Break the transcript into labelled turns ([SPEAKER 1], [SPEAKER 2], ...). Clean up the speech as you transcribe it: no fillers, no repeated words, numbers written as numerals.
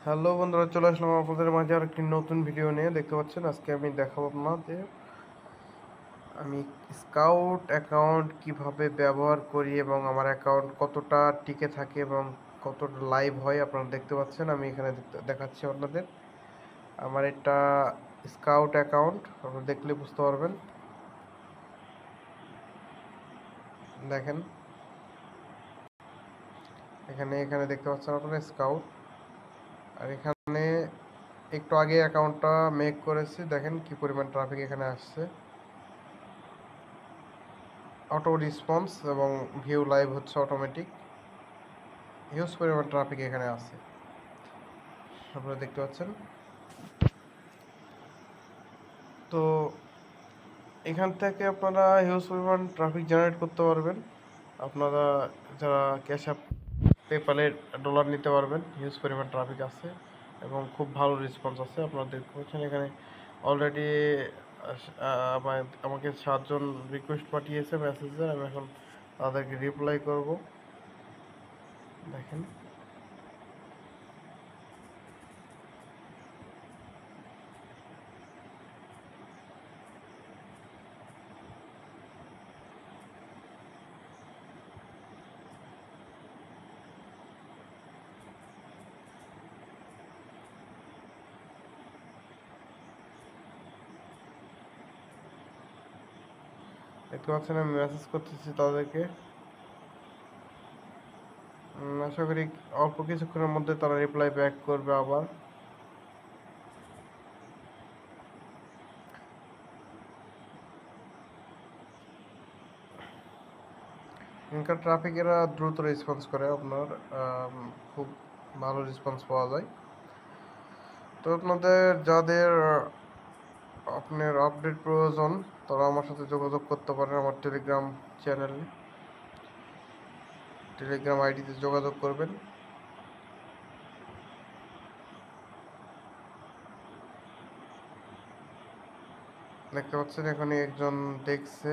[SPEAKER 1] Hello বন্ধুরা, চলে আসলাম আপনাদের মাঝে আর একটি নতুন ভিডিও নিয়ে। দেখতে পাচ্ছেন আজকে আমি দেখাবো আপনাদের আমি স্কাউট অ্যাকাউন্ট কিভাবে ব্যবহার করি এবং আমার অ্যাকাউন্ট কতটা টিকে থাকে এবং কতটা লাইভ হয় আপনারা দেখতে পাচ্ছেন। আমি এখানে দেখাচ্ছি আপনাদের। আমার এটা স্কাউট অ্যাকাউন্ট, আপনারা দেখলে বুঝতে পারবেন। দেখেন এখানে এখানে দেখতে পাচ্ছেন আপনারা স্কাউট। আর এখানে একটু আগে অ্যাকাউন্টটা মেক করেছি, দেখেন কি পরিমাণ ট্রাফিক এখানে আসছে। অটো রেসপন্স এবং ভিউ লাইভ হচ্ছে অটোমেটিক। হিউজ পরিমাণ ট্রাফিক এখানে আছে, আপনারা দেখতে পাচ্ছেন। তো এখান থেকে আপনারা হিউজ পরিমাণ ট্রাফিক জেনারেট করতে পারবেন। আপনারা যারা ক্যাশ অ্যাপ পেপ্যালের ডলার নিতে পারবেন। হিউজ পরিমাণ ট্রাফিক আছে এবং খুব ভালো রেসপন্স আছে, আপনারা দেখতে পাচ্ছেন। এখানে অলরেডি আমাকে 7 জন রিকোয়েস্ট পাঠিয়েছে মেসেজে, আমি এখন তাদেরকে রিপ্লাই করব। দেখেন দেখতে পাচ্ছেন আমি মেসেজ করতেছি তাদেরকে। আশা করি অল্প কিছুক্ষণের মধ্যে তারা রিপ্লাই ব্যাক করবে আবার। এখানকার ট্রাফিকেরা দ্রুত রেসপন্স করে, আপনার খুব ভালো রেসপন্স পাওয়া যায়। তো আপনাদের যাদের আপনার আপডেট প্রয়োজন তারা আমার সাথে যোগাযোগ করতে পারেন আমার টেলিগ্রাম চ্যানেলে, টেলিগ্রাম আইডিতে যোগাযোগ করবেন। দেখতে পাচ্ছেন এখানে একজন দেখছে।